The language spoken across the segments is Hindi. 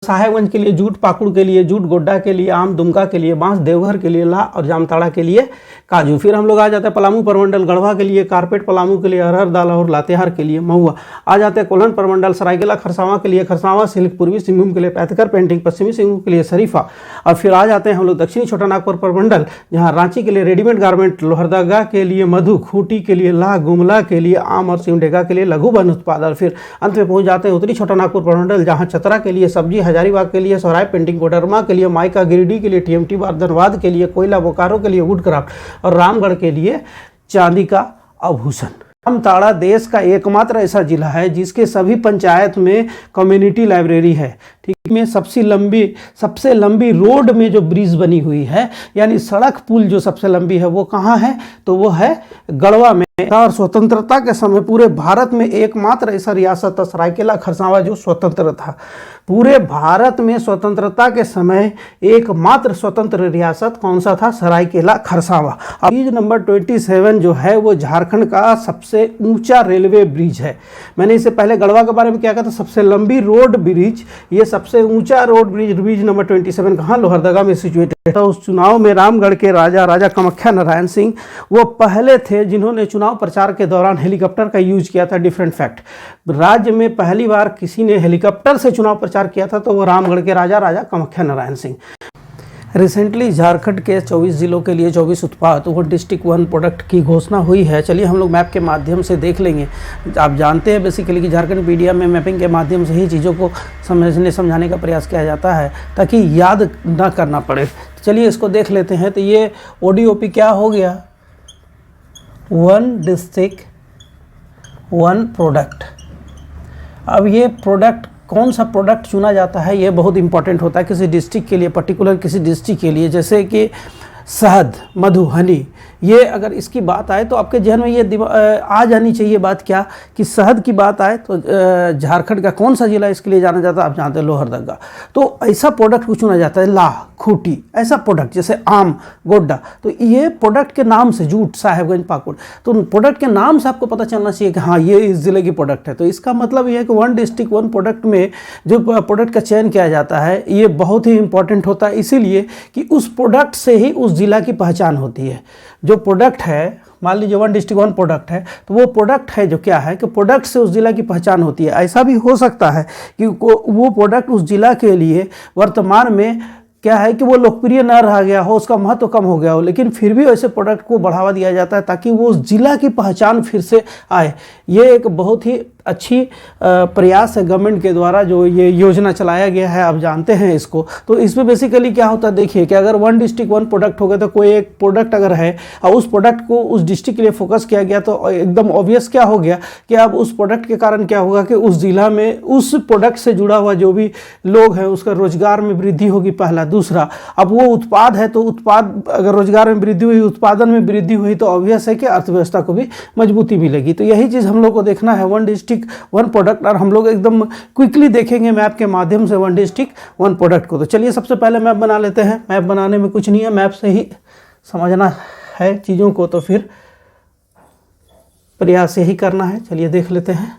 साहेबगंज के लिए जूट, पाकुड़ के लिए जूट, गोड्डा के लिए आम, दुमका के लिए बांस, देवघर के लिए ला और जामताड़ा के लिए काजू। फिर हम लोग आ जाते हैं पलामू परमंडल, गढ़वा के लिए कारपेट, पलामू के लिए अरहर दाल और लातेहार के लिए महुआ। आ जाते हैं कोल्हन परमंडल, सरायकेला खरसावां के लिए खरसावां सिल्क, पूर्वी सिंहभूम के लिए पैथकर पेंटिंग, पश्चिमी सिंहभूम के लिए शरीफा। और फिर आ जाते हैं हम लोग दक्षिणी छोटा नागपुर परमंडल, जहाँ रांची के लिए रेडीमेड गारमेंट, लोहरदगा के लिए मधु, खूंटी के लिए ला, गुमला के लिए आम और सिमडेगा के लिए लघु वन उत्पाद। और फिर अंत में पहुंच जाते हैं उत्तरी छोटा नागपुर परमंडल, जहाँ चतरा के लिए सब्जी, हजारीबाग के लिए सराय पेंटिंग, कोडरमा के लिए माइका, गिरिडीह के लिए टीएमटी बार, धनबाद के लिए कोयला, बोकारो के लिए वुड क्राफ्ट और रामगढ़ के लिए चांदी का आभूषण। जामताड़ा देश का एकमात्र ऐसा जिला है जिसके सभी पंचायत में कम्युनिटी लाइब्रेरी है। ठीक में सबसे लंबी रोड में जो ब्रिज बनी हुई है, यानी सड़क पुल जो सबसे लंबी है, वो कहाँ है? तो वो है गढ़वा में। और स्वतंत्रता के समय पूरे भारत में एकमात्र ऐसा रियासत था सरायकेला खरसावां जो स्वतंत्र था। पूरे भारत में स्वतंत्रता के समय एकमात्र स्वतंत्र रियासत कौन सा था? सरायकेला खरसावां। ब्रिज नंबर 27 जो है वो झारखंड का सबसे ऊंचा रेलवे ब्रिज है। मैंने इससे पहले गढ़वा के बारे में क्या कहा था? सबसे लंबी रोड ब्रिज, ये सबसे ऊंचा रोड ब्रिज नंबर 27 कहाँ? लोहरदगा में सिचुएटेड है। तो उस चुनाव में रामगढ़ के राजा कामाख्या नारायण सिंह वो पहले थे जिन्होंने चुनाव प्रचार के दौरान हेलीकॉप्टर का यूज किया था। डिफरेंट फैक्ट, राज्य में पहली बार किसी ने हेलीकॉप्टर से चुनाव प्रचार किया था तो वो रामगढ़ के राजा कामाख्या नारायण सिंह। रिसेंटली झारखंड के 24 जिलों के लिए 24 उत्पाद वो डिस्ट्रिक्ट वन प्रोडक्ट की घोषणा हुई है। चलिए हम लोग मैप के माध्यम से देख लेंगे। आप जानते हैं बेसिकली कि झारखंड मीडिया में मैपिंग के माध्यम से ही चीज़ों को समझाने का प्रयास किया जाता है ताकि याद ना करना पड़े। चलिए इसको देख लेते हैं। तो ये ओडीओपी क्या हो गया? One district one product. अब ये प्रोडक्ट कौन सा प्रोडक्ट चुना जाता है ये बहुत इंपॉर्टेंट होता है किसी डिस्ट्रिक्ट के लिए, पर्टिकुलर किसी डिस्ट्रिक्ट के लिए। जैसे कि शहद, मधु, हनी, ये अगर इसकी बात आए तो आपके जहन में ये आ जानी चाहिए बात क्या कि शहद की बात आए तो झारखंड का कौन सा जिला इसके लिए जाना जाता है? आप जानते हैं लोहरदगा। तो ऐसा प्रोडक्ट को चुना जाता है। ला, खूंटी, ऐसा प्रोडक्ट जैसे आम, गोड्डा, तो ये प्रोडक्ट के नाम से, जूट, साहेबगंज, पाकुड़, तो प्रोडक्ट के नाम से आपको पता चलना चाहिए कि हाँ ये इस जिले की प्रोडक्ट है। तो इसका मतलब ये है कि वन डिस्ट्रिक्ट वन प्रोडक्ट में जो प्रोडक्ट का चयन किया जाता है ये बहुत ही इंपॉर्टेंट होता है, इसीलिए कि उस प्रोडक्ट से ही उस जिला की पहचान होती है। जो प्रोडक्ट है, मान लीजिए वन डिस्ट्रिक्ट वन प्रोडक्ट है, तो वो प्रोडक्ट है जो क्या है कि प्रोडक्ट से उस जिला की पहचान होती है। ऐसा भी हो सकता है कि वो प्रोडक्ट उस जिला के लिए वर्तमान में क्या है कि वो लोकप्रिय न रह गया हो, उसका महत्व कम हो गया हो, लेकिन फिर भी ऐसे प्रोडक्ट को बढ़ावा दिया जाता है ताकि वो उस जिला की पहचान फिर से आए। ये एक बहुत ही अच्छी प्रयास है गवर्नमेंट के द्वारा जो ये योजना चलाया गया है, आप जानते हैं इसको। तो इसमें बेसिकली क्या होता है, देखिए कि अगर वन डिस्ट्रिक्ट वन प्रोडक्ट हो गया तो कोई एक प्रोडक्ट अगर है और उस प्रोडक्ट को उस डिस्ट्रिक्ट के लिए फोकस किया गया तो एकदम ऑब्वियस क्या हो गया कि अब उस प्रोडक्ट के कारण क्या होगा कि उस जिला में उस प्रोडक्ट से जुड़ा हुआ जो भी लोग हैं उसका रोजगार में वृद्धि होगी, पहला। दूसरा, अब वो उत्पाद है तो उत्पाद अगर रोजगार में वृद्धि हुई, उत्पादन में वृद्धि हुई तो ऑब्वियस है कि अर्थव्यवस्था को भी मजबूती मिलेगी। तो यही चीज़ हम लोग को देखना है, वन डिस्ट्रिक्ट वन प्रोडक्ट, और हम लोग एकदम क्विकली देखेंगे मैप के माध्यम से वन डिस्ट्रिक्ट वन प्रोडक्ट को। तो चलिए सबसे पहले मैप बना लेते हैं। मैप बनाने में कुछ नहीं है, मैप से ही समझना है चीज़ों को, तो फिर प्रयास यही करना है। चलिए देख लेते हैं।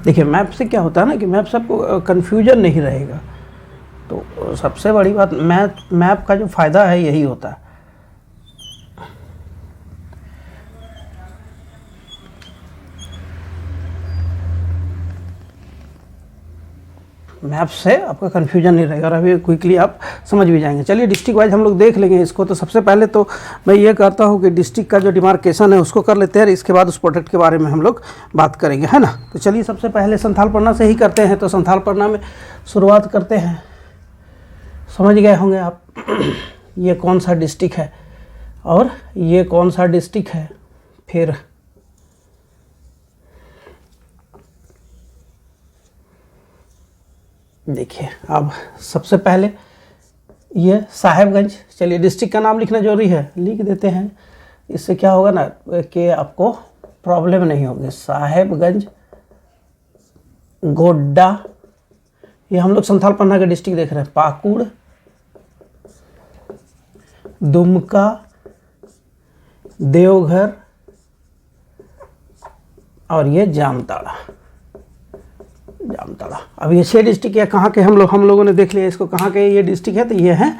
देखिए मैप से क्या होता है ना कि मैप से आपको कन्फ्यूजन नहीं रहेगा। तो सबसे बड़ी बात मैप का जो फ़ायदा है यही होता है। मैप से आपका कन्फ्यूजन नहीं रहेगा और अभी क्विकली आप समझ भी जाएंगे। चलिए डिस्ट्रिक्ट वाइज हम लोग देख लेंगे इसको। तो सबसे पहले तो मैं ये कहता हूँ कि डिस्ट्रिक्ट का जो डिमार्केशन है उसको कर लेते हैं, इसके बाद उस प्रोडक्ट के बारे में हम लोग बात करेंगे, है ना। तो चलिए सबसे पहले संथाल परगना से ही करते हैं। तो संथाल परगना में शुरुआत करते हैं। समझ गए होंगे आप ये कौन सा डिस्ट्रिक्ट है और ये कौन सा डिस्ट्रिक्ट है। फिर देखिए अब सबसे पहले ये साहेबगंज, चलिए डिस्ट्रिक्ट का नाम लिखना जरूरी है, लिख देते हैं। इससे क्या होगा ना कि आपको प्रॉब्लम नहीं होगी। साहेबगंज, गोड्डा, ये हम लोग संथाल परगना के डिस्ट्रिक्ट देख रहे हैं। पाकुड़, दुमका, देवघर और ये जामताड़ा। जामताड़ा। अब ये 6 डिस्ट्रिक्ट है, कहाँ के हम लोगों ने देख लिया इसको, कहाँ के ये डिस्ट्रिक्ट है, तो ये है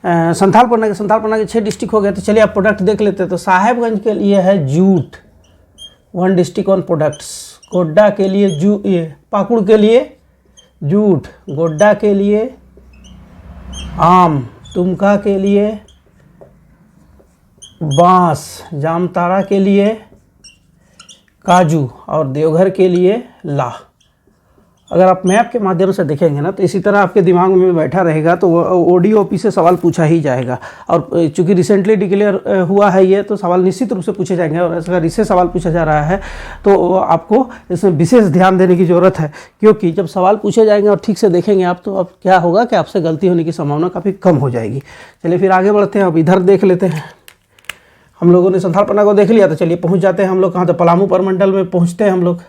संथालपन्ना के 6 डिस्ट्रिक्ट हो गए। तो चलिए आप प्रोडक्ट देख लेते हैं। तो साहेबगंज के लिए है जूट, 1 डिस्ट्रिक्ट 1 प्रोडक्ट्स। गोड्डा के लिए ये पाकुड़ के लिए जूट, गोड्डा के लिए आम, दुमका के लिए बांस, जामताड़ा के लिए काजू और देवघर के लिए लाह। अगर आप मैप के माध्यम से देखेंगे ना तो इसी तरह आपके दिमाग में बैठा रहेगा, तो ODOP से सवाल पूछा ही जाएगा। और चूंकि रिसेंटली डिक्लेयर हुआ है ये, तो सवाल निश्चित रूप से पूछे जाएंगे। और अगर इससे सवाल पूछा जा रहा है तो आपको इसमें विशेष ध्यान देने की ज़रूरत है, क्योंकि जब सवाल पूछे जाएंगे और ठीक से देखेंगे आप, तो अब क्या होगा कि आपसे गलती होने की संभावना काफ़ी कम हो जाएगी। चलिए फिर आगे बढ़ते हैं। अब इधर देख लेते हैं। हम लोगों ने संथालपन्ना को देख लिया, तो चलिए पहुँच जाते हैं हम लोग कहाँ, तो पलामू परमंडल में पहुँचते हैं हम लोग।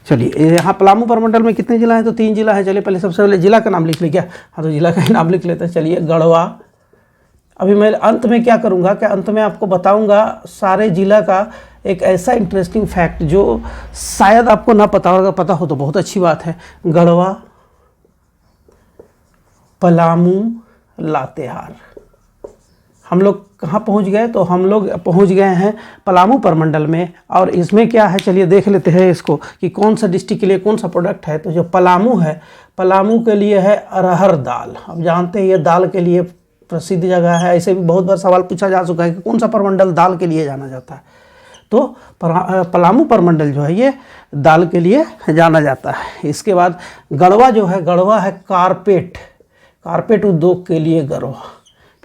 चलिए यहाँ पलामू परमंडल में कितने जिला हैं, तो 3 जिला है। चलिए पहले सबसे पहले जिला का नाम लिख लिया क्या, हाँ तो जिला का ही नाम लिख लेते हैं। चलिए गढ़वा। अभी मैं अंत में क्या करूँगा कि अंत में आपको बताऊँगा सारे जिला का एक ऐसा इंटरेस्टिंग फैक्ट जो शायद आपको ना पता होगा, पता हो तो बहुत अच्छी बात है। गढ़वा, पलामू, लातेहार। हम लोग कहाँ पहुँच गए, तो हम लोग पहुँच गए हैं पलामू परमंडल में। और इसमें क्या है, चलिए देख लेते हैं इसको कि कौन सा डिस्ट्रिक्ट के लिए कौन सा प्रोडक्ट है। तो जो पलामू है, पलामू के लिए है अरहर दाल। अब जानते हैं ये दाल के लिए प्रसिद्ध जगह है। ऐसे भी बहुत बार सवाल पूछा जा चुका है कि कौन सा परमंडल दाल के लिए जाना जाता है। तो पलामू परमंडल जो है ये दाल के लिए जाना जाता है। इसके बाद गढ़वा जो है, गढ़वा है कारपेट उद्योग के लिए गढ़वा।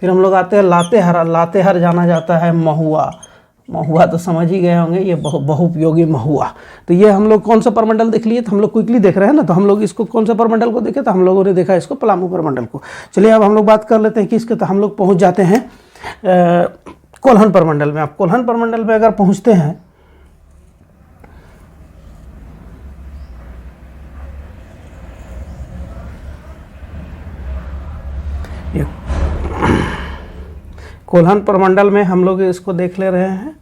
फिर हम लोग आते हैं लातेहार। लातेहार जाना जाता है महुआ तो समझ ही गए होंगे, ये बहुउपयोगी महुआ। तो ये हम लोग कौन सा परमंडल देख लिए, तो हम लोग क्विकली देख रहे हैं ना, तो हम लोग इसको कौन सा परमंडल को देखे, तो हम लोगों ने देखा इसको पलामू परमंडल को। चलिए अब हम लोग बात कर लेते हैं कि इसके, तो हम लोग पहुँच जाते हैं कोल्हन परमंडल में। आप कोल्हन परमंडल में अगर पहुँचते हैं, कोल्हन परमंडल में हम लोग इसको देख ले रहे हैं।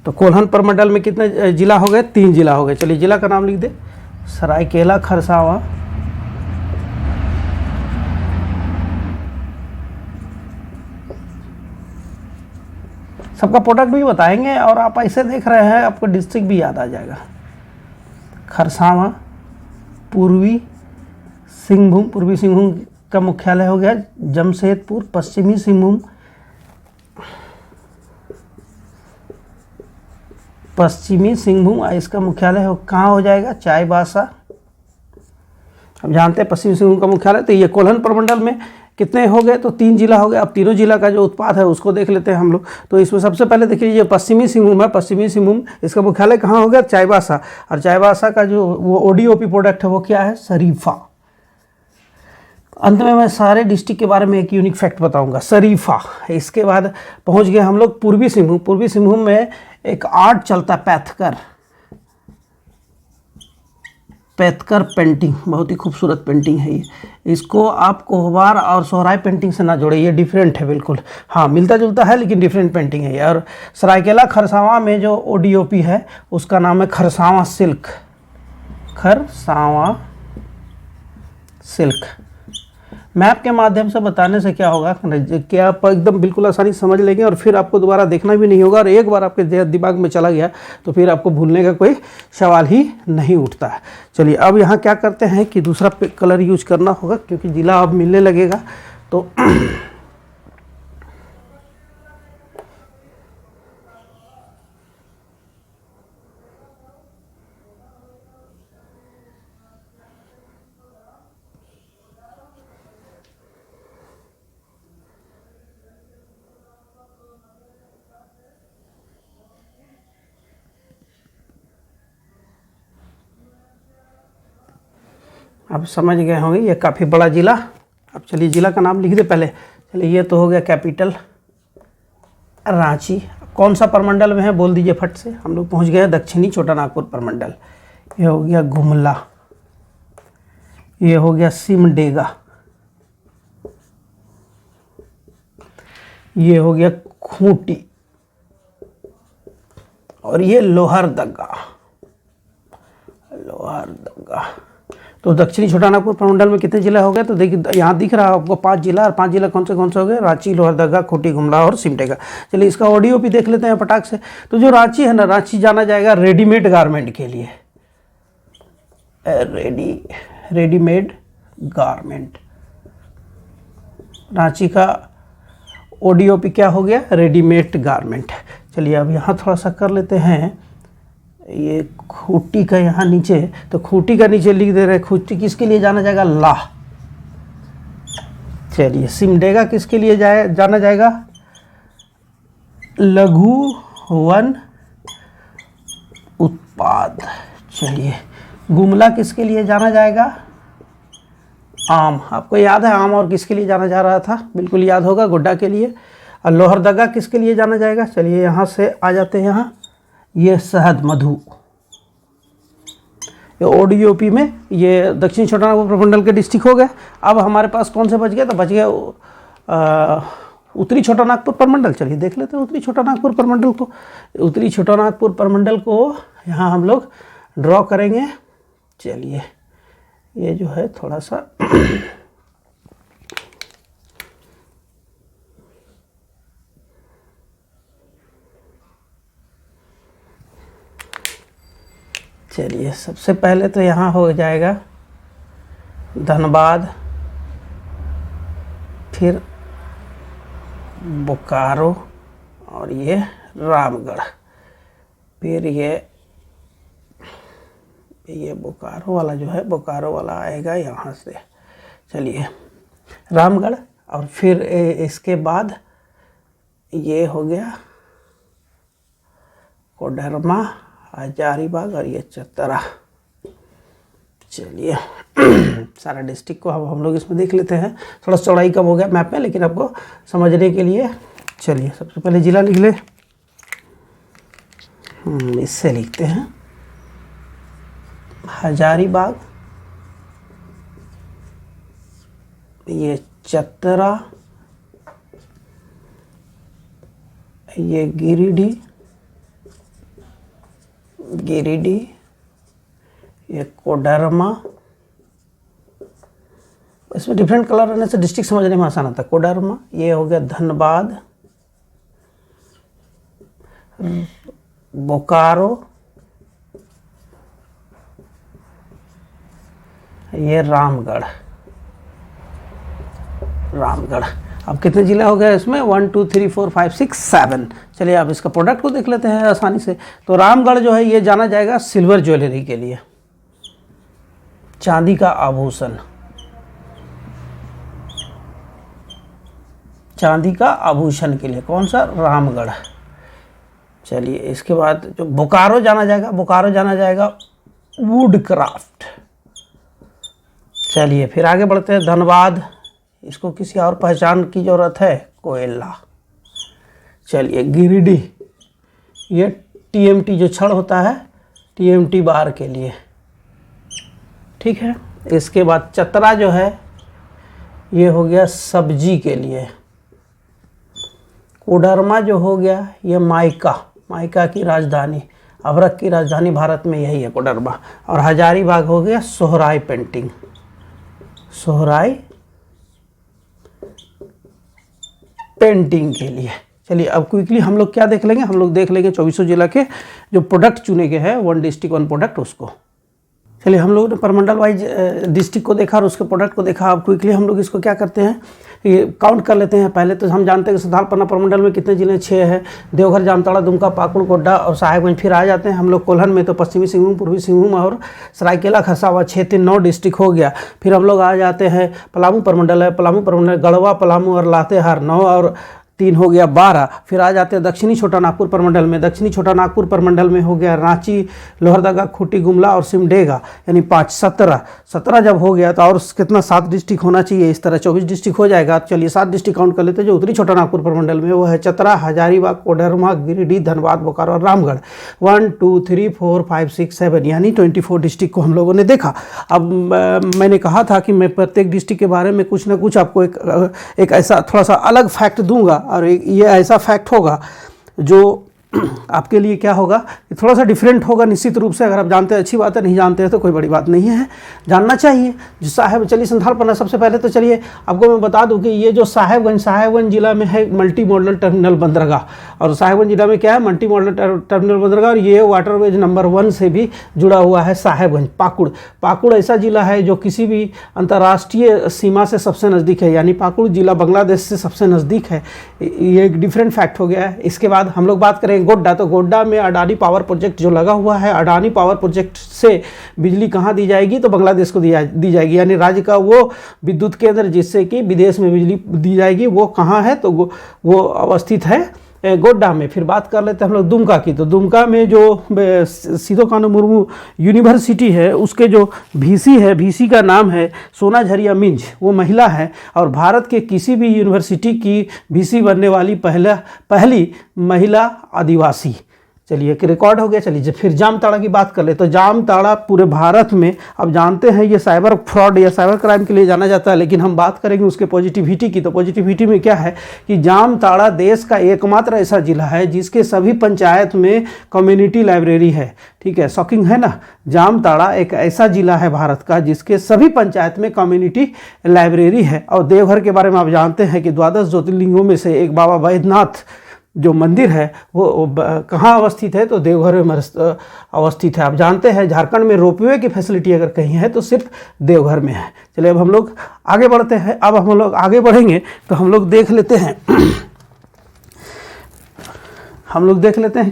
तो कोल्हन परमंडल में कितने जिला हो गए, 3 जिला हो गए। चलिए जिला का नाम लिख दे, सरायकेला खरसावां, सबका प्रोडक्ट भी बताएंगे और आप ऐसे देख रहे हैं आपको डिस्ट्रिक्ट भी याद आ जाएगा। खरसावां, पूर्वी सिंहभूम का मुख्यालय हो गया जमशेदपुर। पश्चिमी सिंहभूम इसका मुख्यालय हो कहाँ हो जाएगा, चाईबासा। अब जानते हैं पश्चिमी सिंहभूम का मुख्यालय। तो ये कोल्हन प्रमंडल में कितने हो गए, तो 3 जिला हो गए। अब तीनों जिला का जो उत्पाद है उसको देख लेते हैं हम लोग। तो इसमें सबसे पहले देखिए ये पश्चिमी सिंहभूम है। पश्चिमी सिंहभूम इसका मुख्यालय कहाँ हो गया, चाईबासा। और चाईबासा का जो वो ODOP प्रोडक्ट है वो क्या है, शरीफा। अंत में मैं सारे डिस्ट्रिक्ट के बारे में एक यूनिक फैक्ट बताऊंगा, शरीफा। इसके बाद पहुंच गए हम लोग पूर्वी सिंहभूम। पूर्वी सिंहभूम में एक आर्ट चलता पैथकर पेंटिंग, बहुत ही खूबसूरत पेंटिंग है ये। इसको आप कोहबार और सोहराय पेंटिंग से ना जोड़े, ये डिफरेंट है बिल्कुल। हाँ मिलता जुलता है लेकिन डिफरेंट पेंटिंग है ये। और सरायकेला खरसावां में जो ODOP है उसका नाम है Kharsawan silk. Kharsawan silk. Map के माध्यम से बताने से क्या होगा कि आप एकदम बिल्कुल आसानी से समझ लेंगे और फिर आपको दोबारा देखना भी नहीं होगा। और एक बार आपके दिमाग में चला गया तो फिर आपको भूलने का कोई सवाल ही नहीं उठता है। चलिए अब यहाँ क्या करते हैं कि दूसरा कलर यूज करना होगा क्योंकि जिला अब मिलने लगेगा। तो आप समझ गए होंगे ये काफ़ी बड़ा जिला। अब चलिए जिला का नाम लिख दे पहले। चलिए ये तो हो गया कैपिटल रांची। कौन सा परमंडल में है बोल दीजिए फट से। हम लोग पहुंच गए दक्षिणी छोटा नागपुर परमंडल। ये हो गया गुमला, ये हो गया सिमडेगा, ये हो गया खूंटी, और ये लोहरदगा। लोहरदगा तो दक्षिणी छोटानागपुर प्रमंडल में कितने जिला हो गए? तो देखिए यहाँ दिख रहा है आपको 5 जिला, और 5 जिला कौन से हो गए? रांची, लोहरदगा, खूंटी, गुमला और सिमडेगा। चलिए इसका ऑडियो भी देख लेते हैं पटाख से। तो जो रांची है ना, रांची जाना जाएगा रेडीमेड गारमेंट के लिए। रेडीमेड गारमेंट, रांची का ओडीओपी क्या हो गया? Readymade garment. चलिए अब यहाँ थोड़ा सा कर लेते हैं, ये खूंटी का यहाँ नीचे, तो खूंटी का नीचे लिख दे रहे हैं खूंटी किसके लिए जाना जाएगा? लाह। चलिए सिमडेगा किसके लिए जाना जाएगा? लघु वन उत्पाद। चलिए गुमला किसके लिए जाना जाएगा? आम। आपको याद है आम और किसके लिए जाना जा रहा था? बिल्कुल याद होगा, गोड्डा के लिए। और लोहरदगा किसके लिए जाना जाएगा? चलिए यहाँ से आ जाते हैं, यहाँ ये शहद, मधु। ये ओडीओपी में ये दक्षिण छोटानागपुर प्रमंडल के डिस्ट्रिक्ट हो गए। अब हमारे पास कौन से बच गए? तो बच गए उत्तरी छोटानागपुर प्रमंडल। चलिए देख लेते हैं उत्तरी छोटानागपुर प्रमंडल को। उत्तरी छोटानागपुर प्रमंडल को यहाँ हम लोग ड्रॉ करेंगे। चलिए ये जो है थोड़ा सा चलिए सबसे पहले तो यहाँ हो जाएगा धनबाद, फिर बोकारो, और ये रामगढ़, फिर ये बोकारो वाला जो है, बोकारो वाला आएगा यहाँ से। चलिए रामगढ़, और फिर इसके बाद ये हो गया कोडरमा, हजारीबाग, और ये चतरा। चलिए सारा डिस्ट्रिक्ट को अब हम लोग इसमें देख लेते हैं। थोड़ा चौड़ाई कम हो गया मैप में, लेकिन आपको समझने के लिए। चलिए सबसे पहले जिला लिख ले, इससे लिखते हैं हजारीबाग, ये चतरा, ये गिरिडीह, ये कोडरमा। इसमें डिफरेंट कलर रहने से डिस्ट्रिक्ट समझने में आसान आता है। कोडरमा, ये हो गया धनबाद, बोकारो, ये रामगढ़। अब कितने जिला हो गए इसमें? 1 2 3 4 5 6 7। चलिए अब इसका प्रोडक्ट को देख लेते हैं आसानी से। तो रामगढ़ जो है ये जाना जाएगा सिल्वर ज्वेलरी के लिए, चांदी का आभूषण, चांदी का आभूषण के लिए। कौन सा? रामगढ़। चलिए इसके बाद जो बोकारो जाना जाएगा, बोकारो जाना जाएगा वुड क्राफ्ट। चलिए फिर आगे बढ़ते हैं, धनबाद, इसको किसी और पहचान की ज़रूरत है? कोयला। चलिए गिरिडीह, ये टीएमटी जो छड़ होता है, टीएमटी बार के लिए, ठीक है। इसके बाद चतरा जो है ये हो गया सब्जी के लिए। कोडरमा जो हो गया ये माइका की राजधानी, अभ्रक की राजधानी भारत में यही है कोडरमा। और हजारीबाग हो गया सोहराई पेंटिंग, सोहराई पेंटिंग के लिए। चलिए अब क्विकली हम लोग क्या देख लेंगे? हम लोग देख लेंगे 24 जिला के जो प्रोडक्ट चुने गए हैं, 1 डिस्ट्रिक्ट 1 प्रोडक्ट, उसको। चलिए हम लोग ने परमंडल वाइज डिस्ट्रिक्ट को देखा और उसके प्रोडक्ट को देखा। अब क्विकली हम लोग इसको क्या करते हैं, ये काउंट कर लेते हैं। पहले तो हम जानते हैं कि संथालपन्ना प्रमंडल में कितने जिले? 6 है। देवघर, जामताड़ा, दुमका, पाकुड़, गोड्डा और साहेबगंज। फिर आ जाते हैं हम लोग कोल्हन में, तो पश्चिमी सिंहभूम, पूर्वी सिंहभूम और सरायकेला खरसावां, 6 3 9 डिस्ट्रिक्ट हो गया। फिर हम लोग आ जाते हैं पलामू प्रमंडल है, पलामू प्रमंडल, गढ़वा, पलामू और लातेहार 9 और 3 हो गया 12। फिर आ जाते हैं दक्षिणी छोटानागपुर प्रमंडल में, दक्षिणी छोटानागपुर प्रमंडल में हो गया रांची, लोहरदगा, खूंटी, गुमला और सिमडेगा, यानी 5 17 जब हो गया तो और कितना 7 डिस्ट्रिक्ट होना चाहिए, इस तरह 24 डिस्ट्रिक्ट हो जाएगा। चलिए 7 डिस्ट्रिक्ट काउंट कर लेते हैं जो उत्तरी छोटानागपुर प्रमंडल में, वो है चतरा, हजारीबाग, कोडरमा, गिरिडीह, धनबाद, बोकारो और रामगढ़। 1 2 3 4 5 6 7 यानी 24 डिस्ट्रिक्ट को हम लोगों ने देखा। अब मैंने कहा था कि मैं प्रत्येक डिस्ट्रिक्ट के बारे में कुछ ना कुछ आपको एक ऐसा थोड़ा सा अलग फैक्ट दूंगा और ये ऐसा फैक्ट होगा जो आपके लिए क्या होगा, थोड़ा सा डिफरेंट होगा निश्चित रूप से। अगर आप जानते हैं अच्छी बात है, नहीं जानते हैं तो कोई बड़ी बात नहीं है, जानना चाहिए। जो साहेब, चलिए संथाल पन्ना, सबसे पहले तो चलिए आपको मैं बता दूं कि ये जो साहेबगंज जिला में है मल्टी मॉडल टर्मिनल बंदरगाह, और साहेबगंज जिला में क्या है, मल्टी मॉडल टर्मिनल बंदरगाह, और ये वाटरवेज नंबर 1 से भी जुड़ा हुआ है साहेबगंज। पाकुड़ ऐसा जिला है जो किसी भी अंतर्राष्ट्रीय सीमा से सबसे नज़दीक है, यानी पाकुड़ जिला बांग्लादेश से सबसे नज़दीक है। ये एक डिफरेंट फैक्ट हो गया है। इसके बाद हम लोग बात करें गोड्डा, तो गोड्डा में अडानी पावर प्रोजेक्ट जो लगा हुआ है, अडानी पावर प्रोजेक्ट से बिजली कहाँ दी जाएगी, तो बांग्लादेश को दी जाएगी, यानी राज्य का वो विद्युत केंद्र जिससे कि विदेश में बिजली दी जाएगी, वो कहाँ है, तो वो अवस्थित है गोड्डा में। फिर बात कर लेते हैं हम लोग दुमका की, तो दुमका में जो सिदो कान्हू मुर्मू यूनिवर्सिटी है, उसके जो वीसी है, वीसी का नाम है सोना झरिया मिंज, वो महिला है, और भारत के किसी भी यूनिवर्सिटी की वीसी बनने वाली पहली महिला आदिवासी। चलिए एक रिकॉर्ड हो गया। चलिए फिर जामताड़ा की बात कर ले, तो जामताड़ा पूरे भारत में, अब जानते हैं ये साइबर फ्रॉड या साइबर क्राइम के लिए जाना जाता है, लेकिन हम बात करेंगे उसके पॉजिटिविटी की। तो पॉजिटिविटी में क्या है कि जामताड़ा देश का एकमात्र ऐसा जिला है जिसके सभी पंचायत में कम्युनिटी लाइब्रेरी है। ठीक है, शॉकिंग है ना। जामताड़ा एक ऐसा जिला है भारत का जिसके सभी पंचायत में कम्युनिटी लाइब्रेरी है। और देवघर के बारे में आप जानते हैं कि 12 ज्योतिर्लिंगों में से एक बाबा बैद्यनाथ जो मंदिर है वो कहाँ अवस्थित है, तो देवघर में अवस्थित है। आप जानते हैं झारखंड में रोपवे की फैसिलिटी अगर कहीं है तो सिर्फ देवघर में है। चलिए अब हम लोग आगे बढ़ते हैं। अब हम लोग आगे बढ़ेंगे तो हम लोग देख लेते हैं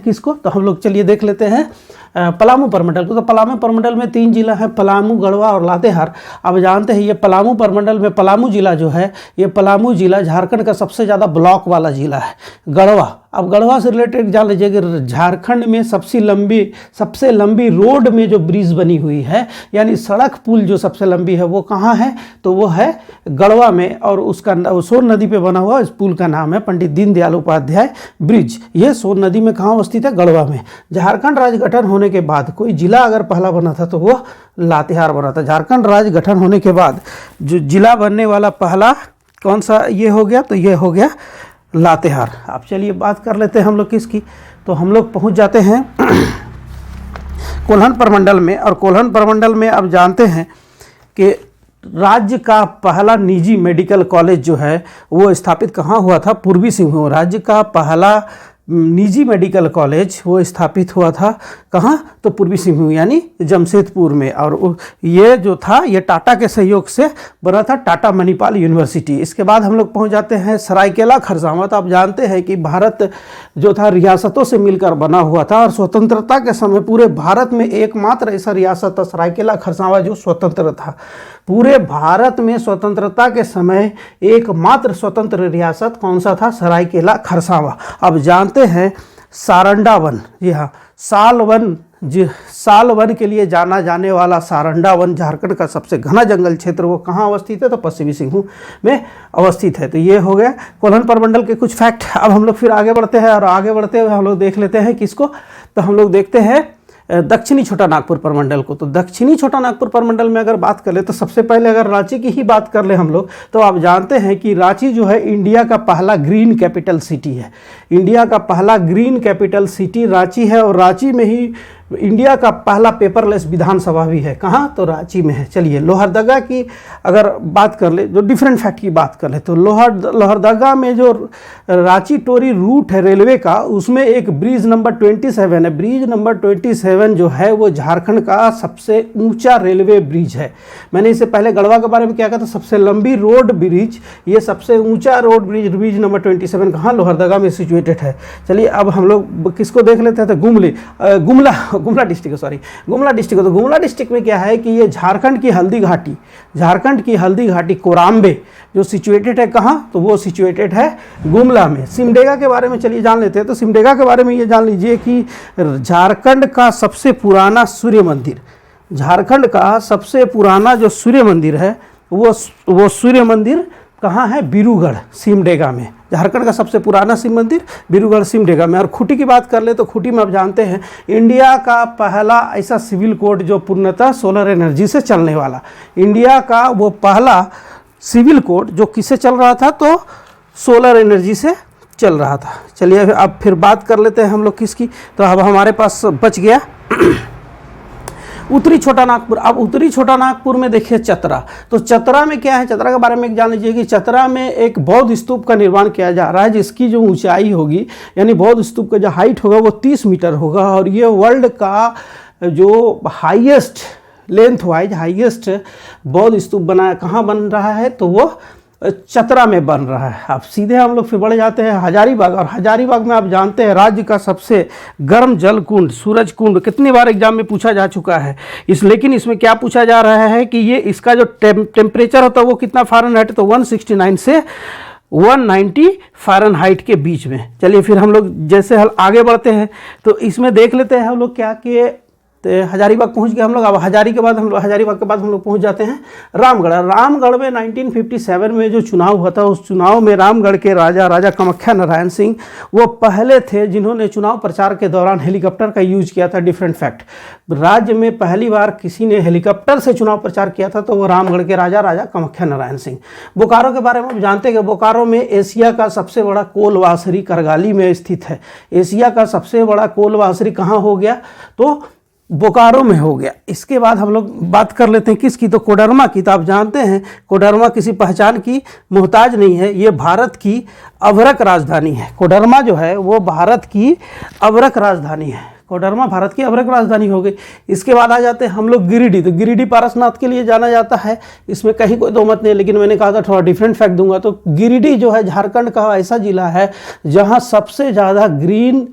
किसको, तो हम लोग चलिए देख लेते हैं पलामू परमंडल को। तो पलामू परमंडल में 3 जिला है, पलामू, गढ़वा और लातेहार। अब जानते हैं ये पलामू परमंडल में पलामू जिला जो है, ये पलामू जिला झारखंड का सबसे ज़्यादा ब्लॉक वाला जिला है। गढ़वा, अब गढ़वा से रिलेटेड जान लीजिए कि झारखंड में सबसे लंबी रोड में जो ब्रिज बनी हुई है, यानी सड़क पुल जो सबसे लंबी है, वो कहाँ है, तो वो है गढ़वा में, और उसका सोन नदी पे बना हुआ इस पुल का नाम है पंडित दीनदयाल उपाध्याय ब्रिज। ये सोन नदी में कहाँ अवस्थित है, गढ़वा में। झारखंड राज्य गठन होने के बाद कोई जिला अगर पहला बना था तो वो लातेहार बना था। झारखंड राज्य गठन होने के बाद जो जिला बनने वाला पहला कौन सा ये हो गया, तो ये हो गया लातेहार। अब चलिए बात कर लेते हैं हम लोग किसकी, तो हम लोग पहुंच जाते हैं कोल्हन प्रमंडल में। और कोल्हन प्रमंडल में अब जानते हैं कि राज्य का पहला निजी मेडिकल कॉलेज जो है वो स्थापित कहाँ हुआ था, पूर्वी सिंहभूम। राज्य का पहला निजी मेडिकल कॉलेज वो स्थापित हुआ था कहाँ, तो पूर्वी सिंहभूम यानी जमशेदपुर में। और ये जो था ये टाटा के सहयोग से बना था, टाटा मणिपाल यूनिवर्सिटी। इसके बाद हम लोग पहुँच जाते हैं सरायकेला खरसावां। तो आप जानते हैं कि भारत जो था रियासतों से मिलकर बना हुआ था, और स्वतंत्रता के समय पूरे भारत में एकमात्र ऐसा रियासत था सरायकेला खरसावां जो स्वतंत्र था। पूरे भारत में स्वतंत्रता के समय एकमात्र स्वतंत्र रियासत कौन सा था, सरायकेला खरसावां। अब जानते हैं सारंडा वन, जी हाँ, साल वन के लिए जाना जाने वाला सारंडा वन झारखंड का सबसे घना जंगल क्षेत्र, वो कहाँ अवस्थित है, तो पश्चिमी सिंहभूम में अवस्थित है। तो ये हो गया कोल्हन प्रमंडल के कुछ फैक्ट। अब हम लोग फिर आगे बढ़ते हैं, और आगे बढ़ते हुए हम लोग देख लेते हैं किसको, तो हम लोग देखते हैं दक्षिणी छोटा नागपुर प्रमंडल को। तो दक्षिणी छोटा नागपुर प्रमंडल में अगर बात कर ले, तो सबसे पहले अगर रांची की ही बात कर ले हम लोग, तो आप जानते हैं कि रांची जो है इंडिया का पहला ग्रीन कैपिटल सिटी है। इंडिया का पहला ग्रीन कैपिटल सिटी रांची है, और रांची में ही इंडिया का पहला पेपरलेस विधानसभा भी है। कहाँ, तो रांची में है। चलिए लोहरदगा की अगर बात कर ले, जो डिफरेंट फैक्ट की बात कर ले, तो लोहरदगा में जो रांची टोरी रूट है रेलवे का, उसमें एक ब्रिज नंबर 27 है। ब्रिज नंबर 27 जो है वो झारखंड का सबसे ऊंचा रेलवे ब्रिज है। मैंने इससे पहले गढ़वा के बारे में क्या कहा था, सबसे लंबी रोड ब्रिज, ये सबसे ऊंचा रोड ब्रिज नंबर 27 कहाँ, लोहरदगा में सिचुएटेड है। चलिए अब हम लोग किसको देख लेते हैं, तो गुमला डिस्ट्रिक्ट, तो गुमला डिस्ट्रिक्ट में क्या है कि ये झारखंड की हल्दी घाटी कोराम्बे जो सिचुएटेड है कहाँ, तो वो सिचुएटेड है गुमला में। सिमडेगा के बारे में चलिए जान लेते हैं। तो सिमडेगा के बारे में ये जान लीजिए कि झारखंड का सबसे पुराना सूर्य मंदिर, झारखंड का सबसे पुराना जो सूर्य मंदिर है वो सूर्य मंदिर कहाँ है, बीरूगढ़ सिमडेगा में। झारखंड का सबसे पुराना शिव मंदिर बीरूगढ़ सिमडेगा में। और खूंटी की बात कर ले, तो खूंटी में आप जानते हैं इंडिया का पहला ऐसा सिविल कोड जो पूर्णतः सोलर एनर्जी से चलने वाला, इंडिया का वो पहला सिविल कोड जो किससे चल रहा था, तो सोलर एनर्जी से चल रहा था। चलिए अब फिर बात कर लेते हैं हम लोग किसकी। तो अब हमारे पास बच गया उत्तरी छोटा नागपुर। अब उत्तरी छोटा नागपुर में देखिए चतरा। तो चतरा में क्या है, चतरा के बारे में जान लीजिए कि चतरा में एक बौद्ध स्तूप का निर्माण किया जा रहा है, जिसकी जो ऊंचाई होगी यानी बौद्ध स्तूप का जो हाइट होगा वो 30 मीटर होगा। और ये वर्ल्ड का जो हाईएस्ट लेंथ वाइज हाईएस्ट बौद्ध स्तूप बना कहाँ बन रहा है, तो वो चतरा में बन रहा है। अब सीधे हम लोग फिर बढ़ जाते हैं हजारीबाग। और हजारीबाग में आप जानते हैं राज्य का सबसे गर्म जल कुंड सूरज कुंड, कितनी बार एग्जाम में पूछा जा चुका है लेकिन इसमें क्या पूछा जा रहा है कि ये इसका जो टेम्परेचर होता है वो कितना फ़ारेनहाइट, तो 169 से 190 फ़ारेनहाइट के बीच में। चलिए फिर हम लोग जैसे आगे बढ़ते हैं तो इसमें देख लेते हैं हम लोग क्या कि हजारीबाग पहुंच गए हम लोग। अब हजारीबाग के बाद हम लोग पहुंच जाते हैं रामगढ़। रामगढ़ में 1957 में जो चुनाव हुआ था, उस चुनाव में रामगढ़ के राजा कामाख्या नारायण सिंह वो पहले थे जिन्होंने चुनाव प्रचार के दौरान हेलीकॉप्टर का यूज किया था। डिफरेंट फैक्ट, राज्य में पहली बार किसी ने हेलीकॉप्टर से चुनाव प्रचार किया था तो वो रामगढ़ के राजा कामाख्या नारायण सिंह। बोकारो के बारे में आप जानते हैं कि बोकारो में एशिया का सबसे बड़ा कोल वासरी करगाली में स्थित है। एशिया का सबसे बड़ा कोल वासरी कहाँ हो गया, तो बोकारो में हो गया। इसके बाद हम लोग बात कर लेते हैं किसकी, तो कोडरमा की। तो आप जानते हैं कोडरमा किसी पहचान की मोहताज नहीं है, ये भारत की अभ्रक राजधानी है। कोडरमा जो है वो भारत की अभ्रक राजधानी है। कोडरमा भारत की अभ्रक राजधानी हो गई। इसके बाद आ जाते हैं हम लोग गिरिडीह। तो गिरिडीह पारसनाथ के लिए जाना जाता है, इसमें कहीं कोई दो मत नहीं है, लेकिन मैंने कहा था थोड़ा डिफरेंट फैक्ट दूंगा। तो गिरिडीह जो है झारखंड का ऐसा जिला है जहाँ सबसे ज़्यादा ग्रीन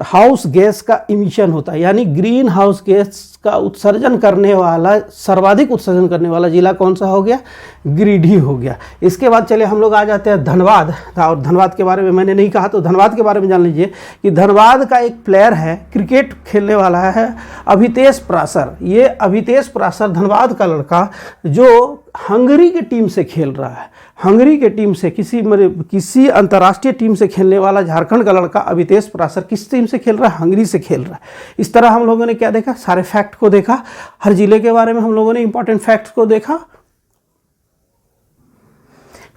हाउस गैस का इमिशन होता है, यानी ग्रीन हाउस गैस का उत्सर्जन करने वाला सर्वाधिक उत्सर्जन करने वाला जिला कौन सा हो गया, गिरिडीह हो गया। इसके बाद चले हम लोग आ जाते हैं धनबाद। और धनबाद के बारे में मैंने नहीं कहा, तो धनबाद के बारे में जान लीजिए कि धनबाद का एक प्लेयर है, क्रिकेट खेलने वाला है अभितेश पराशर। ये अभितेश पराशर धनबाद का लड़का जो हंगरी की टीम से खेल रहा है, हंगरी के टीम से किसी अंतर्राष्ट्रीय टीम से खेलने वाला झारखंड का लड़का अभितेश पराशर किस टीम से खेल रहा है, हंगरी से खेल रहा है। इस तरह हम लोगों ने क्या देखा, सारे फैक्ट को देखा, हर जिले के बारे में हम लोगों ने इंपॉर्टेंट फैक्ट्स को देखा।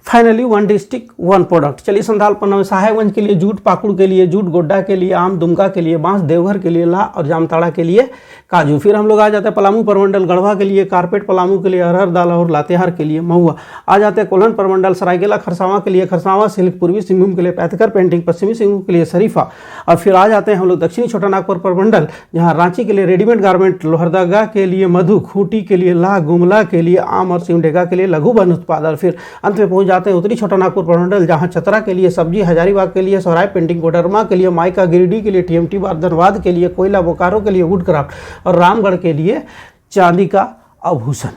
Finally one district one product. चलिए संथाल पन्ना में साहेबगंज के लिए जूट, पाकुड़ के लिए जूट, गोड्डा के लिए आम, दुमका के लिए बांस, देवघर के लिए ला और जामताड़ा के लिए काजू। फिर हम लोग आ जाते हैं पलामू परमंडल गढ़वा के लिए कारपेट, पलामू के लिए अरहर दाल और लातेहार के लिए महुआ। आ जाते हैं कोल्हन परमंडल सरायकेला खरसावां के लिए खरसावां सिल्क, पूर्वी सिंहभूम के लिए पैथकर पेंटिंग, पश्चिमी सिंहभूम के लिए शरीफा। और फिर आ जाते हैं हम लोग दक्षिणी छोटा नागपुर परमंडल, जहाँ रांची के लिए रेडीमेड गारमेंट, लोहरदगा के लिए मधु, खूंटी के लिए ला, गुमला के लिए आम और सिमडेगा के लिए लघु वन उत्पाद। और फिर अंत में पहुंच जाते हैं उत्तरी छोटा नागपुर परमंडल, जहां चतरा के लिए सब्जी, हजारीबाग के लिए सराय पेंटिंग, कोडरमा के लिए माइका, गिरिडीह के लिए टीएमटी बार, धनबाद के लिए कोयला, बोकारो के लिए वुड क्राफ्ट और रामगढ़ के लिए चांदी का आभूषण।